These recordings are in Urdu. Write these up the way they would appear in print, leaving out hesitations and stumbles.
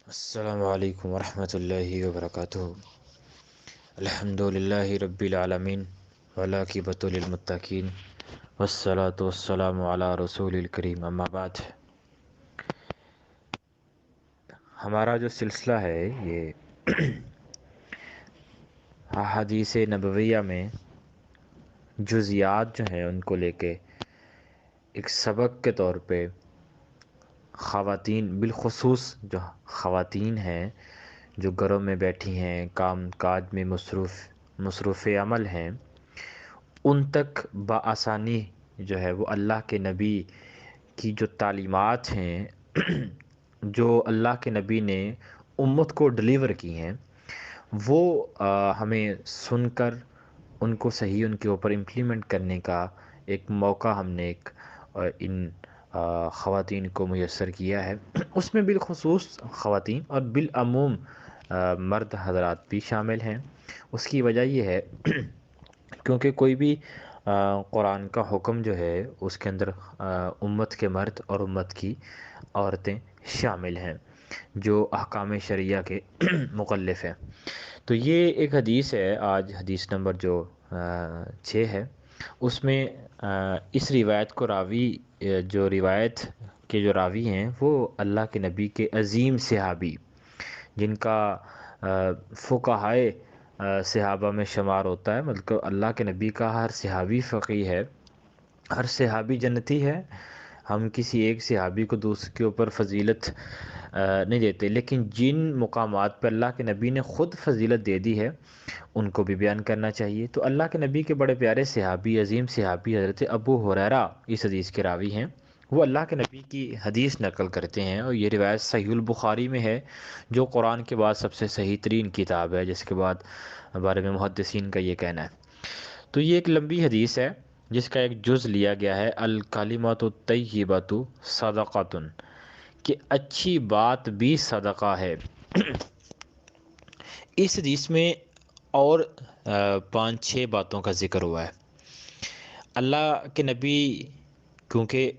السلام علیکم ورحمۃ اللہ وبرکاتہ۔ الحمد للہ رب العالمین والعاقبۃ للمتقین والصلاة والسلام علی رسول الکریم، اما بعد۔ ہمارا جو سلسلہ ہے یہ احادیث نبویہ میں جزیات جو ہیں ان کو لے کے ایک سبق کے طور پہ خواتین، بالخصوص جو خواتین ہیں جو گھروں میں بیٹھی ہیں، کام کاج میں مصروف عمل ہیں، ان تک بآسانی جو ہے وہ اللہ کے نبی کی جو تعلیمات ہیں جو اللہ کے نبی نے امت کو ڈلیور کی ہیں، وہ ہمیں سن کر ان کو صحیح ان کے اوپر امپلیمنٹ کرنے کا ایک موقع ہم نے ان خواتین کو میسر کیا ہے۔ اس میں بالخصوص خواتین اور بالعموم مرد حضرات بھی شامل ہیں۔ اس کی وجہ یہ ہے کیونکہ کوئی بھی قرآن کا حکم جو ہے اس کے اندر امت کے مرد اور امت کی عورتیں شامل ہیں جو احکام شرعیہ کے مکلف ہیں۔ تو یہ ایک حدیث ہے، آج حدیث نمبر جو 6 ہے، اس میں اس روایت کو جو روایت کے جو راوی ہیں وہ اللہ کے نبی کے عظیم صحابی، جن کا فقہائے صحابہ میں شمار ہوتا ہے، مطلب اللہ کے نبی کا ہر صحابی فقیہ ہے، ہر صحابی جنتی ہے۔ ہم کسی ایک صحابی کو دوسرے کے اوپر فضیلت نہیں دیتے، لیکن جن مقامات پر اللہ کے نبی نے خود فضیلت دے دی ہے ان کو بھی بیان کرنا چاہیے۔ تو اللہ کے نبی کے بڑے پیارے صحابی، عظیم صحابی حضرت ابو ہریرہ اس حدیث کے راوی ہیں۔ وہ اللہ کے نبی کی حدیث نقل کرتے ہیں اور یہ روایت صحیح البخاری میں ہے، جو قرآن کے بعد سب سے صحیح ترین کتاب ہے، جس کے بعد بارے میں محدثین کا یہ کہنا ہے۔ تو یہ ایک لمبی حدیث ہے جس کا ایک جز لیا گیا ہے، الکلمۃ الطیبۃ صدقۃ، کہ اچھی بات بھی صدقہ ہے۔ اس حدیث میں اور 5-6 باتوں کا ذکر ہوا ہے۔ اللہ کے نبی کیونکہ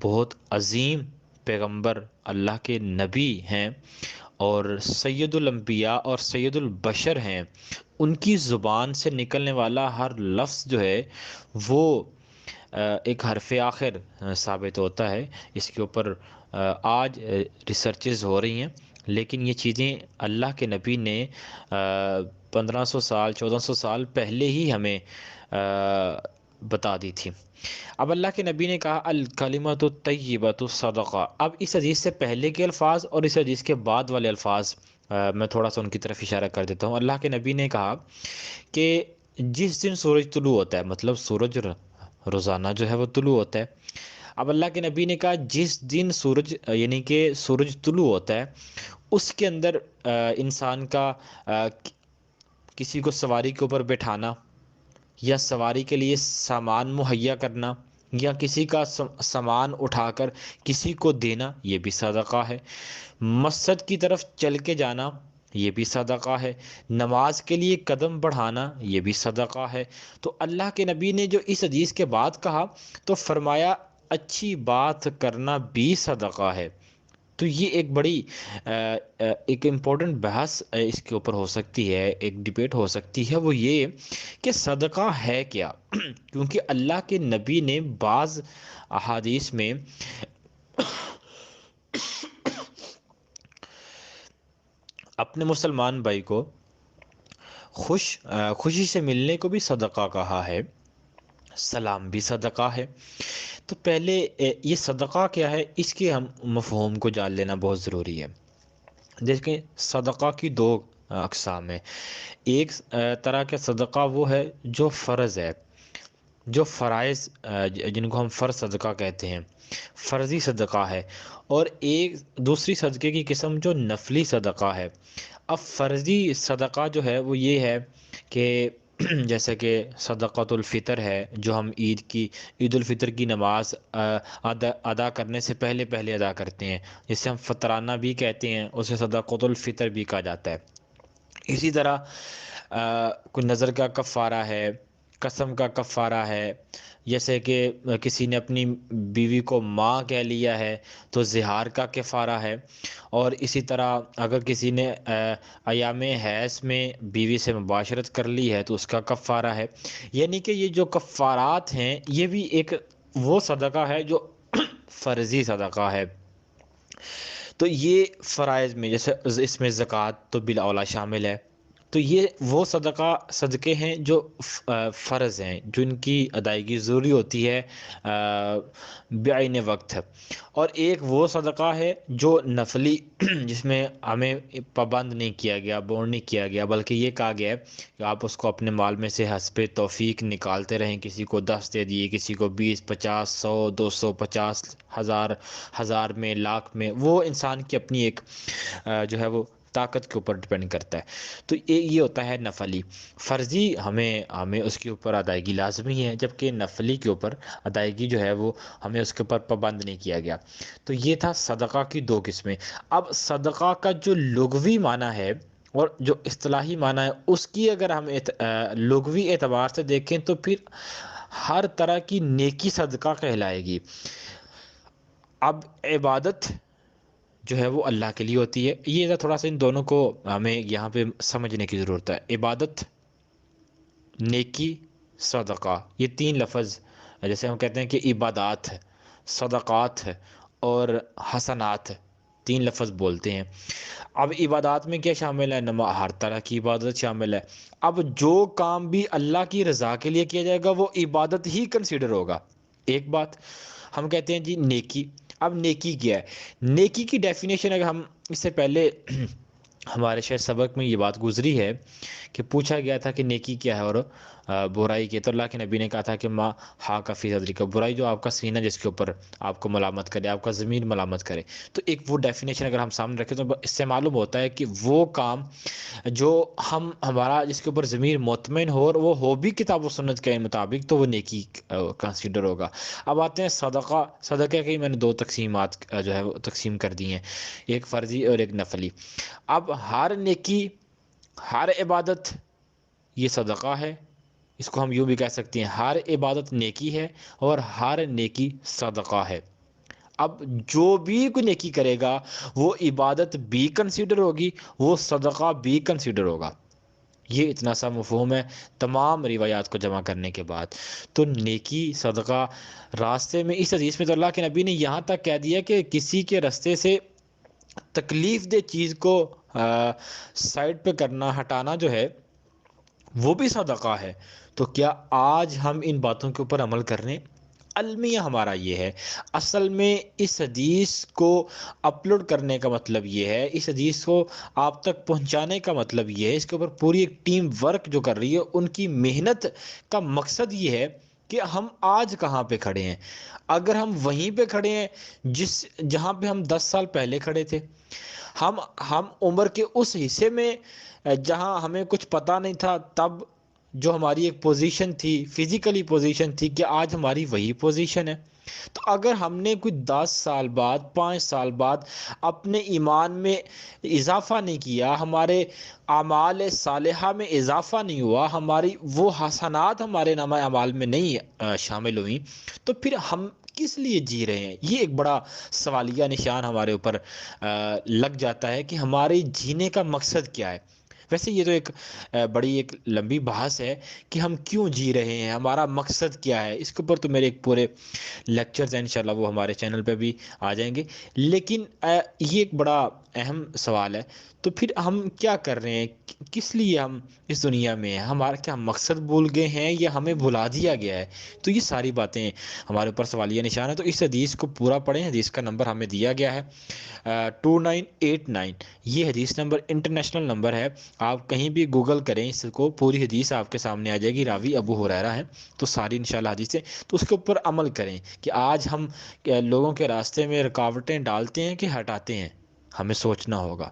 بہت عظیم پیغمبر اللہ کے نبی ہیں اور سید الانبیاء اور سید البشر ہیں، ان کی زبان سے نکلنے والا ہر لفظ جو ہے وہ ایک حرف آخر ثابت ہوتا ہے۔ اس کے اوپر آج ریسرچز ہو رہی ہیں، لیکن یہ چیزیں اللہ کے نبی نے 1500 سال 1400 سال پہلے ہی ہمیں بتا دی تھی۔ اب اللہ کے نبی نے کہا الکلمۃ الطیبۃ صدقہ۔ اب اس حدیث سے پہلے کے الفاظ اور اس حدیث کے بعد والے الفاظ میں تھوڑا سا ان کی طرف اشارہ کر دیتا ہوں۔ اللہ کے نبی نے کہا کہ جس دن سورج طلوع ہوتا ہے، مطلب سورج روزانہ جو ہے وہ طلوع ہوتا ہے۔ اب اللہ کے نبی نے کہا جس دن سورج یعنی کہ سورج طلوع ہوتا ہے اس کے اندر انسان کا کسی کو سواری کے اوپر بٹھانا یا سواری کے لیے سامان مہیا کرنا یا کسی کا سامان اٹھا کر کسی کو دینا، یہ بھی صدقہ ہے۔ مسجد کی طرف چل کے جانا، یہ بھی صدقہ ہے۔ نماز کے لیے قدم بڑھانا، یہ بھی صدقہ ہے۔ تو اللہ کے نبی نے جو اس حدیث کے بعد کہا تو فرمایا اچھی بات کرنا بھی صدقہ ہے۔ تو یہ ایک بڑی ایک امپورٹنٹ بحث اس کے اوپر ہو سکتی ہے، ایک ڈبیٹ ہو سکتی ہے، وہ یہ کہ صدقہ ہے کیا؟ کیونکہ اللہ کے نبی نے بعض احادیث میں اپنے مسلمان بھائی کو خوشی سے ملنے کو بھی صدقہ کہا ہے، سلام بھی صدقہ ہے۔ تو پہلے یہ صدقہ کیا ہے، اس کے ہم مفہوم کو جان لینا بہت ضروری ہے۔ دیکھیں صدقہ کی 2 اقسام ہیں۔ ایک طرح کا صدقہ وہ ہے جو فرض ہے، جو فرائض جن کو ہم فرض صدقہ کہتے ہیں، فرضی صدقہ ہے۔ اور ایک دوسری صدقے کی قسم جو نفلی صدقہ ہے۔ اب فرضی صدقہ جو ہے وہ یہ ہے کہ جیسے کہ صدقۃ الفطر ہے، جو ہم عید الفطر کی نماز ادا کرنے سے پہلے ادا کرتے ہیں، جسے ہم فطرانہ بھی کہتے ہیں، اسے صدقۃ الفطر بھی کہا جاتا ہے۔ اسی طرح کوئی نظر کا کفارہ ہے، قسم کا کفارہ ہے، جیسے کہ کسی نے اپنی بیوی کو ماں کہہ لیا ہے تو زہار کا کفارہ ہے، اور اسی طرح اگر کسی نے ایام حیض میں بیوی سے مباشرت کر لی ہے تو اس کا کفارہ ہے۔ یعنی کہ یہ جو کفارات ہیں یہ بھی ایک وہ صدقہ ہے جو فرضی صدقہ ہے۔ تو یہ فرائض میں جیسے اس میں زکوٰۃ تو بالاولیٰ شامل ہے، تو یہ وہ صدقے ہیں جو فرض ہیں، جن کی ادائیگی ضروری ہوتی ہے بعین وقت۔ اور ایک وہ صدقہ ہے جو نفلی جس میں ہمیں پابند نہیں کیا گیا، بورن نہیں کیا گیا، بلکہ یہ کہا گیا ہے کہ آپ اس کو اپنے مال میں سے حسب توفیق نکالتے رہیں، کسی کو 10 دے دیے، کسی کو 20، 50، 100، 200، 50، ہزار میں، لاکھ میں، وہ انسان کی اپنی ایک جو ہے وہ طاقت کے اوپر ڈپینڈ کرتا ہے۔ تو یہ ہوتا ہے نفلی۔ فرضی ہمیں اس کے اوپر ادائیگی لازمی ہے، جبکہ نفلی کے اوپر ادائیگی جو ہے وہ ہمیں اس کے اوپر پابند نہیں کیا گیا۔ تو یہ تھا صدقہ کی دو قسمیں۔ اب صدقہ کا جو لغوی معنی ہے اور جو اصطلاحی معنی ہے، اس کی اگر ہم لغوی اعتبار سے دیکھیں تو پھر ہر طرح کی نیکی صدقہ کہلائے گی۔ اب عبادت جو ہے وہ اللہ کے لیے ہوتی ہے، یہ تھوڑا سا ان دونوں کو ہمیں یہاں پہ سمجھنے کی ضرورت ہے۔ عبادت، نیکی، صدقہ، یہ تین لفظ جیسے ہم کہتے ہیں کہ عبادات ہے، صدقات ہے اور حسنات ہے، تین لفظ بولتے ہیں۔ اب عبادات میں کیا شامل ہے؟ ہر طرح کی عبادت شامل ہے۔ اب جو کام بھی اللہ کی رضا کے لیے کیا جائے گا وہ عبادت ہی کنسیڈر ہوگا۔ ایک بات ہم کہتے ہیں جی نیکی۔ اب نیکی کیا ہے؟ نیکی کی ڈیفینیشن اگر ہم اس سے پہلے ہمارے شاید سبق میں یہ بات گزری ہے کہ پوچھا گیا تھا کہ نیکی کیا ہے اور برائی کی، تو اللہ کے نبی نے کہا تھا کہ ما ہا کا فی صدری کا، برائی جو آپ کا سینہ جس کے اوپر آپ کو ملامت کرے، آپ کا ضمیر ملامت کرے۔ تو ایک وہ ڈیفینیشن اگر ہم سامنے رکھیں تو اس سے معلوم ہوتا ہے کہ وہ کام جو ہمارا جس کے اوپر ضمیر مطمئن ہو اور وہ ہو بھی کتاب و سنت کے مطابق، تو وہ نیکی کنسیڈر ہوگا۔ اب آتے ہیں صدقہ۔ صدقہ کی میں نے دو تقسیمات جو ہے وہ تقسیم کر دی ہیں، ایک فرضی اور ایک نفلی۔ اب ہر نیکی، ہر عبادت یہ صدقہ ہے، اس کو ہم یوں بھی کہہ سکتے ہیں ہر عبادت نیکی ہے اور ہر نیکی صدقہ ہے۔ اب جو بھی کوئی نیکی کرے گا وہ عبادت بھی کنسیڈر ہوگی، وہ صدقہ بھی کنسیڈر ہوگا۔ یہ اتنا سا مفہوم ہے تمام روایات کو جمع کرنے کے بعد۔ تو نیکی، صدقہ، راستے میں اس حدیث میں تو اللہ کے نبی نے یہاں تک کہہ دیا کہ کسی کے راستے سے تکلیف دہ چیز کو سائڈ پہ کرنا، ہٹانا جو ہے وہ بھی صدقہ ہے۔ تو کیا آج ہم ان باتوں کے اوپر عمل کر رہے ہیں؟ المیہ ہمارا یہ ہے۔ اصل میں اس حدیث کو اپلوڈ کرنے کا مطلب یہ ہے، اس حدیث کو آپ تک پہنچانے کا مطلب یہ ہے، اس کے اوپر پوری ایک ٹیم ورک جو کر رہی ہے ان کی محنت کا مقصد یہ ہے کہ ہم آج کہاں پہ کھڑے ہیں۔ اگر ہم وہیں پہ کھڑے ہیں جہاں پہ ہم 10 سال پہلے کھڑے تھے، ہم عمر کے اس حصے میں جہاں ہمیں کچھ پتہ نہیں تھا، تب جو ہماری ایک پوزیشن تھی، فزیکلی پوزیشن تھی، کہ آج ہماری وہی پوزیشن ہے۔ تو اگر ہم نے کوئی 10 سال بعد، 5 سال بعد اپنے ایمان میں اضافہ نہیں کیا، ہمارے اعمال صالحہ میں اضافہ نہیں ہوا، ہماری وہ حسنات ہمارے نامہ اعمال میں نہیں شامل ہوئیں، تو پھر ہم کس لیے جی رہے ہیں؟ یہ ایک بڑا سوالیہ نشان ہمارے اوپر لگ جاتا ہے کہ ہمارے جینے کا مقصد کیا ہے۔ ویسے یہ تو ایک بڑی ایک لمبی بحث ہے کہ ہم کیوں جی رہے ہیں، ہمارا مقصد کیا ہے۔ اس کے اوپر تو میرے ایک پورے لیکچرز ہیں انشاءاللہ، وہ ہمارے چینل پہ بھی آ جائیں گے، لیکن یہ ایک بڑا اہم سوال ہے۔ تو پھر ہم کیا کر رہے ہیں، کس لیے ہم اس دنیا میں ہیں؟ ہمارا کیا مقصد بھول گئے ہیں یا ہمیں بھلا دیا گیا ہے؟ تو یہ ساری باتیں ہمارے اوپر سوالیہ نشان ہے۔ تو اس حدیث کو پورا پڑھیں، حدیث کا نمبر ہمیں دیا گیا ہے 2989، یہ حدیث نمبر انٹرنیشنل نمبر ہے۔ آپ کہیں بھی گوگل کریں اس کو، پوری حدیث آپ کے سامنے آ جائے گی، راوی ابو ہریرہ ہیں، تو ساری انشاءاللہ حدیثیں، تو اس کے اوپر عمل کریں کہ آج ہم لوگوں کے راستے میں رکاوٹیں ڈالتے ہیں کہ ہٹاتے ہیں، ہمیں سوچنا ہوگا۔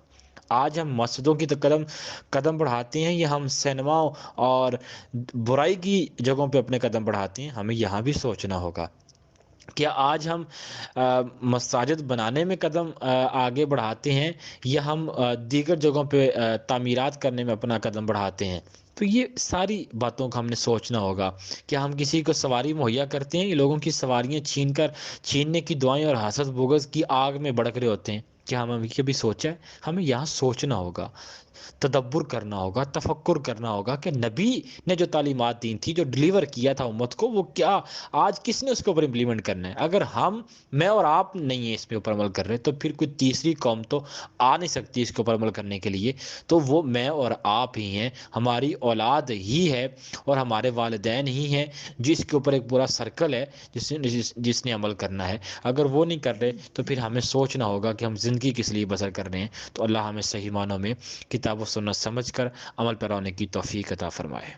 آج ہم مسجدوں کی قدم بڑھاتے ہیں یا ہم سینماؤں اور برائی کی جگہوں پہ اپنے قدم بڑھاتے ہیں، ہمیں یہاں بھی سوچنا ہوگا۔ کیا آج ہم مساجد بنانے میں قدم آگے بڑھاتے ہیں، یا ہم دیگر جگہوں پہ تعمیرات کرنے میں اپنا قدم بڑھاتے ہیں؟ تو یہ ساری باتوں کا ہم نے سوچنا ہوگا۔ کیا ہم کسی کو سواری مہیا کرتے ہیں، یہ لوگوں کی سواریاں چھیننے کی دعائیں اور حسد بغض کی آگ میں بڑک رہے ہوتے ہیں؟ کیا ہم ابھی کبھی سوچا ہے؟ ہمیں یہاں سوچنا ہوگا، تدبر کرنا ہوگا، تفکر کرنا ہوگا کہ نبی نے جو تعلیمات دی تھی، جو ڈلیور کیا تھا امت کو، وہ کیا آج کس نے اس کے اوپر امپلیمنٹ کرنا ہے؟ اگر میں اور آپ نہیں ہیں اس پہ اوپر عمل کر رہے، تو پھر کوئی تیسری قوم تو آ نہیں سکتی اس کے اوپر عمل کرنے کے لیے۔ تو وہ میں اور آپ ہی ہیں، ہماری اولاد ہی ہے اور ہمارے والدین ہی ہیں، جس کے اوپر ایک پورا سرکل ہے جس نے عمل کرنا ہے۔ اگر وہ نہیں کر رہے تو پھر ہمیں سوچنا ہوگا کہ ہم زندگی کس لیے بسر کر رہے ہیں۔ تو اللہ ہمیں صحیح معنوں میں کتاب و سنت سمجھ کر عمل پر آنے کی توفیق عطا فرمائے۔